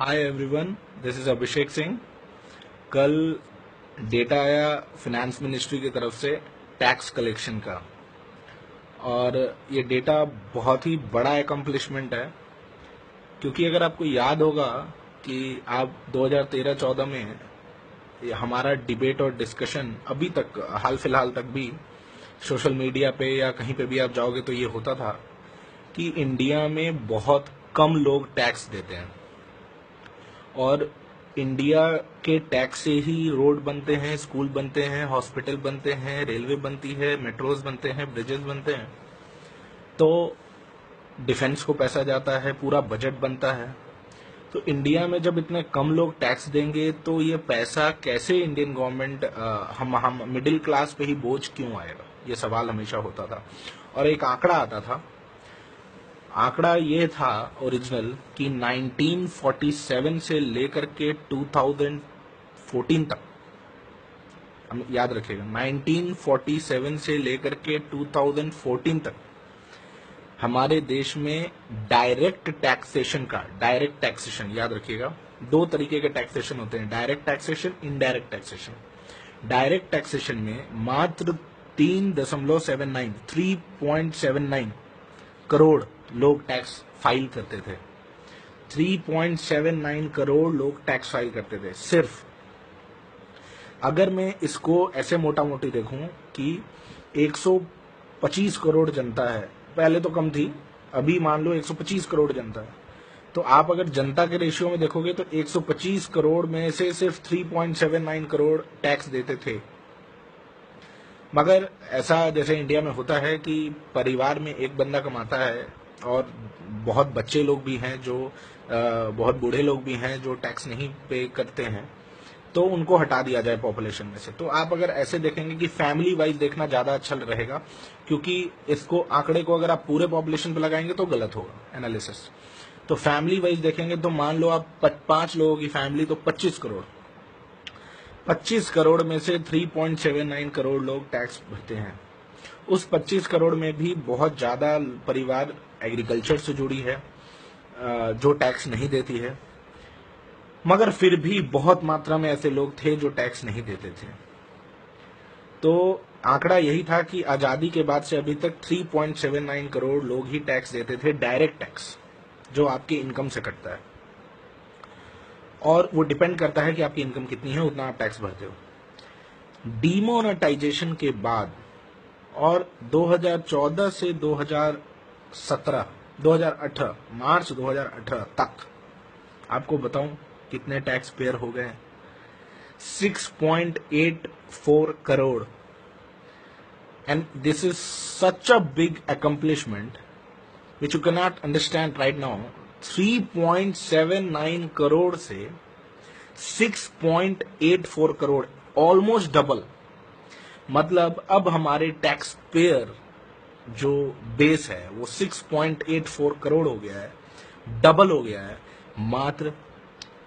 Hi everyone, this is Abhishek Singh. कल data आया finance ministry की तरफ से टैक्स कलेक्शन का, और ये डेटा बहुत ही बड़ा एकम्प्लिशमेंट है। क्योंकि अगर आपको याद होगा कि आप 2013-14 में ये हमारा डिबेट और डिस्कशन अभी तक हाल फिलहाल तक भी सोशल मीडिया पे या कहीं पे भी आप जाओगे तो ये होता था कि इंडिया में बहुत कम लोग टैक्स देते हैं, और इंडिया के टैक्स से ही रोड बनते हैं, स्कूल बनते हैं, हॉस्पिटल बनते हैं, रेलवे बनती है, मेट्रोज बनते हैं, ब्रिजेस बनते हैं, तो डिफेंस को पैसा जाता है, पूरा बजट बनता है। तो इंडिया में जब इतने कम लोग टैक्स देंगे तो ये पैसा कैसे इंडियन गवर्नमेंट हम मिडिल क्लास पे ही बोझ क्यों आएगा, ये सवाल हमेशा होता था। और एक आंकड़ा आता था, आंकड़ा ये था ओरिजिनल कि 1947 से लेकर के 2014 तक, हम याद रखिएगा, 1947 से लेकर के 2014 तक हमारे देश में डायरेक्ट टैक्सेशन याद रखिएगा, दो तरीके के टैक्सेशन होते हैं, direct taxation, indirect taxation. Direct taxation में मात्र 3.79 करोड़ लोग टैक्स फाइल करते थे। 3.79 करोड़ लोग टैक्स फाइल करते थे सिर्फ। अगर मैं इसको ऐसे मोटा मोटी देखूं कि 125 करोड़ जनता है, पहले तो कम थी, अभी मान लो 125 करोड़ जनता है, तो आप अगर जनता के रेशियो में देखोगे तो 125 करोड़ में से सिर्फ 3.79 करोड़ टैक्स देते थे। मगर ऐसा जैसे इंडिया में होता है कि परिवार में एक बंदा कमाता है और बहुत बच्चे लोग भी हैं, जो बहुत बूढ़े लोग भी हैं जो टैक्स नहीं पे करते हैं, तो उनको हटा दिया जाए पॉपुलेशन में से। तो आप अगर ऐसे देखेंगे कि फैमिली वाइज देखना ज्यादा अच्छा रहेगा, क्योंकि इसको आंकड़े को अगर आप पूरे पॉपुलेशन पे लगाएंगे तो गलत होगा एनालिसिस। तो फैमिली वाइज देखेंगे तो मान लो आप 5 लोगों की फैमिली, तो 25 करोड़ में से 3.79 करोड़ लोग टैक्स भरते हैं। उस 25 करोड़ में भी बहुत ज्यादा परिवार एग्रीकल्चर से जुड़ी है जो टैक्स नहीं देती है, मगर फिर भी बहुत मात्रा में ऐसे लोग थे जो टैक्स नहीं देते थे। तो आंकड़ा यही था कि आजादी के बाद से अभी तक 3.79 करोड़ लोग ही टैक्स देते थे, डायरेक्ट टैक्स जो आपकी इनकम से कटता है, और वो डिपेंड करता है कि आपकी इनकम कितनी है, उतना आप टैक्स भरते हो। डीमोनेटाइजेशन के बाद और 2014 से 2018 मार्च 2018 तक आपको बताऊं कितने टैक्स पेयर हो गए? 6.84 crore. And this is such a big accomplishment which you can not understand right now. 3.79 crore से 6.84 करोड़, ऑलमोस्ट डबल। मतलब अब हमारे टैक्स पेयर जो बेस है वो 6.84 करोड़ हो गया है, डबल हो गया है मात्र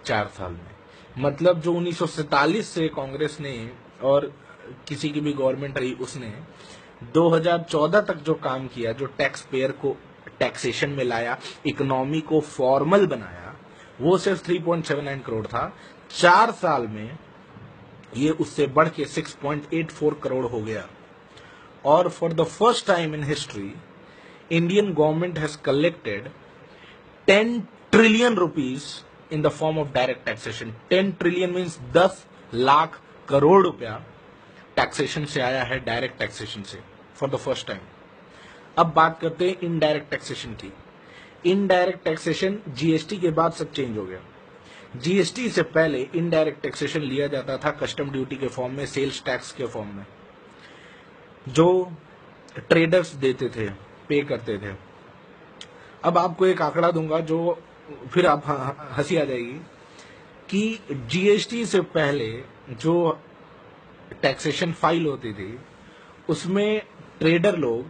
4 साल में। मतलब जो 1947 से कांग्रेस ने और किसी की भी गवर्नमेंट रही उसने 2014 तक जो काम किया, जो टैक्स पेयर को टैक्सेशन में लाया, इकोनॉमी को फॉर्मल बनाया, वो सिर्फ 3.79 करोड़ था। 4 साल में ये उससे बढ़ के 6.84 करोड़ हो गया। और for the first time in history Indian government has collected 10 trillion rupees in the form of direct taxation। 10 trillion means 10 lakh crore रुपया टैक्सेशन से आया है, डायरेक्ट टैक्सेशन से, फॉर द फर्स्ट टाइम। अब बात करते हैं इनडायरेक्ट टैक्सेशन की। इनडायरेक्ट टैक्सेशन जीएसटी के बाद सब चेंज हो गया। जीएसटी से पहले इनडायरेक्ट टैक्सेशन लिया जाता था कस्टम ड्यूटी के फॉर्म में, सेल्स टैक्स के फॉर्म में, जो ट्रेडर्स देते थे, पे करते थे। अब आपको एक आंकड़ा दूंगा जो फिर आप हंसी आ जाएगी कि जीएसटी से पहले जो टैक्सेशन फाइल होती थी उसमें ट्रेडर लोग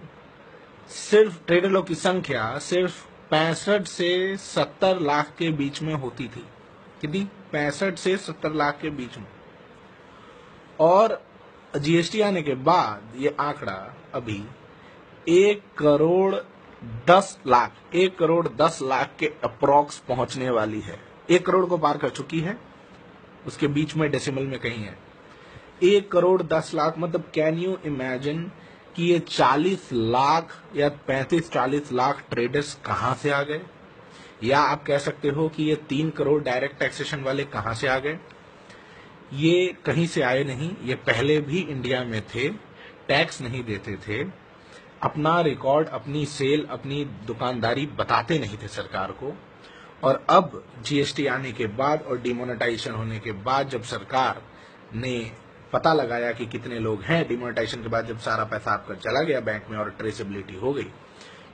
की संख्या सिर्फ 65 से 70 लाख के बीच में होती थी। कितनी? 65 से 70 लाख के बीच में। और जीएसटी आने के बाद ये आंकड़ा अभी 1 करोड़ 10 लाख के अप्रॉक्स पहुंचने वाली है। 1 करोड़ को पार कर चुकी है, उसके बीच में डेसिमल में कहीं है। 1 करोड़ 10 लाख, मतलब कैन यू इमेजिन कि ये 40 लाख या 35-40 लाख ट्रेडर्स कहां से आ गए, या आप कह सकते हो कि ये 3 करोड़ डायरेक्ट टैक्सेशन वाले कहां से आ गए। ये कहीं से आए नहीं, ये पहले भी इंडिया में थे, टैक्स नहीं देते थे, अपना रिकॉर्ड, अपनी सेल, अपनी दुकानदारी बताते नहीं थे सरकार को। और अब जीएसटी आने के बाद और डिमोनेटाइजेशन होने के बाद जब सरकार ने पता लगाया कि कितने लोग हैं, डिमोनेटाइजेशन के बाद जब सारा पैसा आपका चला गया बैंक में और ट्रेसेबिलिटी हो गई,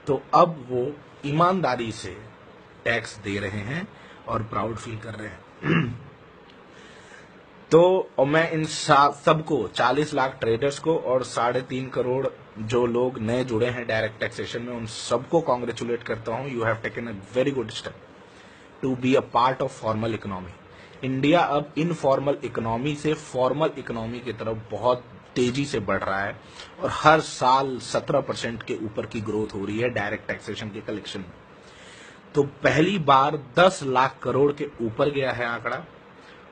तो अब वो ईमानदारी से टैक्स दे रहे हैं और प्राउड फील कर रहे हैं। तो और मैं इन सबको 40 लाख ट्रेडर्स को और 3.5 करोड़ जो लोग नए जुड़े हैं डायरेक्ट टैक्सेशन में, उन सबको कॉन्ग्रेचुलेट करता हूं। You have taken a very good step to be a part of formal economy. India अब इनफॉर्मल इकोनॉमी से फॉर्मल इकोनॉमी की तरफ बहुत तेजी से बढ़ रहा है और हर साल 17% के ऊपर की ग्रोथ हो रही है डायरेक्ट टैक्सेशन के कलेक्शन में। तो पहली बार 10 लाख करोड़ के ऊपर गया है आंकड़ा,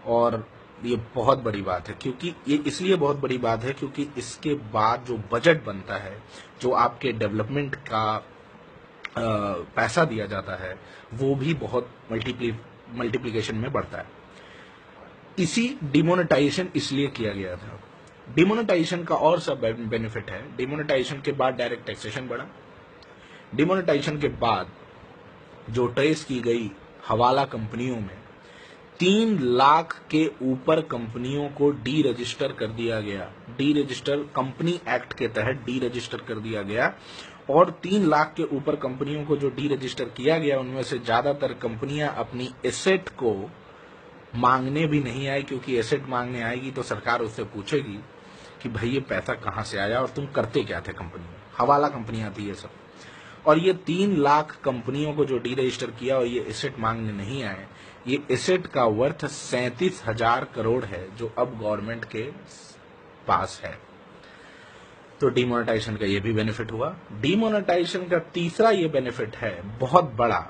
और ये बहुत बड़ी बात है। क्योंकि ये इसलिए बहुत बड़ी बात है क्योंकि इसके बाद जो बजट बनता है, जो आपके डेवलपमेंट का पैसा दिया जाता है, वो भी बहुत मल्टीप्लिकेशन में बढ़ता है। इसी डिमोनेटाइजेशन इसलिए किया गया था। डिमोनेटाइजेशन का और सब बेनिफिट है। डिमोनेटाइजेशन के बाद डायरेक्ट टैक्सेशन बढ़ा। डिमोनेटाइजेशन के बाद जो ट्रेस की गई हवाला कंपनियों में 3 लाख के ऊपर कंपनियों को डी रजिस्टर कर दिया गया। डी रजिस्टर कंपनी एक्ट के तहत डी रजिस्टर कर दिया गया, और 3 लाख के ऊपर कंपनियों को जो डी रजिस्टर किया गया उनमें से ज्यादातर कंपनियां अपनी एसेट को मांगने भी नहीं आई, क्योंकि एसेट मांगने आएगी तो सरकार उससे पूछेगी कि भाई ये पैसा कहां से आया और तुम करते क्या थे कंपनी में। हवाला कंपनियां थी ये सब। और ये 3 लाख कंपनियों को जो डी रजिस्टर किया और ये एसेट मांगने नहीं आए, ये एसेट का वर्थ 37,000 करोड़ है जो अब गवर्नमेंट के पास है। तो डिमोनेटाइजेशन का ये भी बेनिफिट हुआ। डिमोनेटाइजेशन का तीसरा ये बेनिफिट है बहुत बड़ा,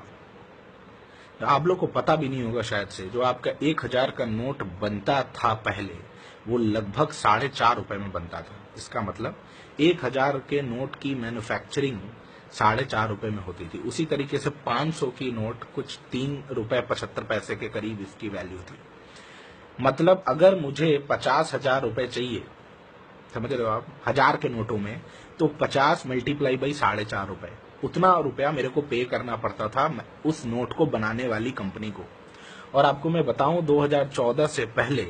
आप लोग को पता भी नहीं होगा शायद से। जो आपका 1,000 का नोट बनता था पहले, वो लगभग 4.5 रुपए में बनता था। इसका मतलब 1,000 के नोट की मैन्युफैक्चरिंग 4.5 रुपए में होती थी। उसी तरीके से 500 की नोट कुछ 3 रुपए 75 पैसे के करीब इसकी वैल्यू थी। मतलब अगर मुझे 50,000 रुपए चाहिए, समझ रहे हो आप, 1000 के नोटों में, तो 50 मल्टीप्लाई बाई 4.5 रुपए, उतना रुपया मेरे को पे करना पड़ता था उस नोट को बनाने वाली कंपनी को। और आपको मैं बताऊं 2014 से पहले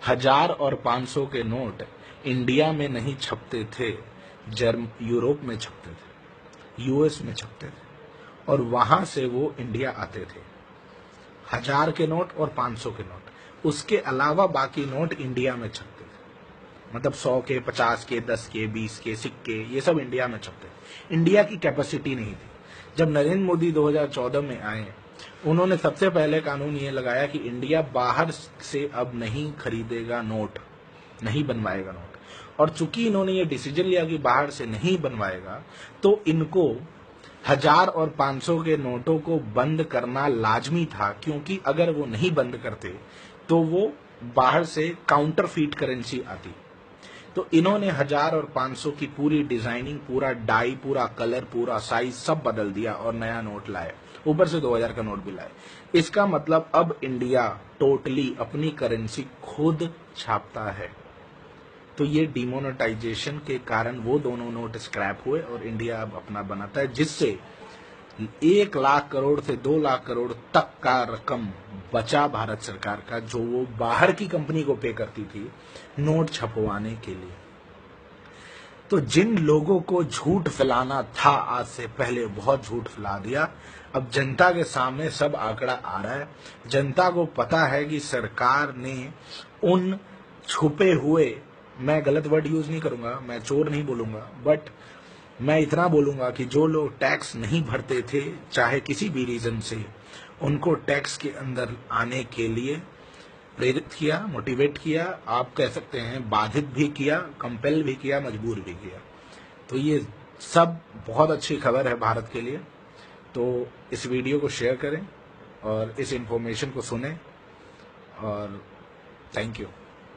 1000 और 500 के नोट इंडिया में नहीं छपते थे, यूरोप में छपते थे, यूएस में छपते थे, और वहां से वो इंडिया आते थे। 1000 के नोट और 500 के नोट, उसके अलावा बाकी नोट इंडिया में छपते थे। मतलब 100 के, 50 के, 10 के, 20 के सिक्के, ये सब इंडिया में छपते थे। इंडिया की कैपेसिटी नहीं थी। जब नरेंद्र मोदी 2014 में आए, उन्होंने सबसे पहले कानून ये लगाया कि इंडिया बाहर से अब नहीं खरीदेगा नोट, नहीं बनवाएगा नोट। और चूंकि इन्होंने ये डिसीजन लिया कि बाहर से नहीं बनवाएगा, तो इनको 1000 और 500 के नोटों को बंद करना लाजमी था, क्योंकि अगर वो नहीं बंद करते तो वो बाहर से काउंटरफीट करेंसी आती। तो इन्होंने 1000 और 500 की पूरी डिजाइनिंग, पूरा डाई, पूरा कलर, पूरा साइज सब बदल दिया और नया नोट लाए, ऊपर से 2000 का नोट भी लाए। इसका मतलब अब इंडिया टोटली अपनी करेंसी खुद छापता है। तो ये डिमोनेटाइजेशन के कारण वो दोनों नोट स्क्रैप हुए और इंडिया अब अपना बनाता है, जिससे 1 लाख करोड़ से 2 लाख करोड़ तक का रकम बचा भारत सरकार का, जो वो बाहर की कंपनी को पे करती थी नोट छपवाने के लिए। तो जिन लोगों को झूठ फैलाना था आज से पहले, बहुत झूठ फैला दिया। अब जनता के सामने सब आंकड़ा आ रहा है। जनता को पता है कि सरकार ने उन छुपे हुए, मैं गलत वर्ड यूज नहीं करूंगा, मैं चोर नहीं बोलूंगा, बट मैं इतना बोलूंगा कि जो लोग टैक्स नहीं भरते थे चाहे किसी भी रीजन से, उनको टैक्स के अंदर आने के लिए प्रेरित किया, मोटिवेट किया, आप कह सकते हैं बाधित भी किया, कंपेल भी किया, मजबूर भी किया। तो ये सब बहुत अच्छी खबर है भारत के लिए। तो इस वीडियो को शेयर करें और इस इंफॉर्मेशन को सुने। और थैंक यू।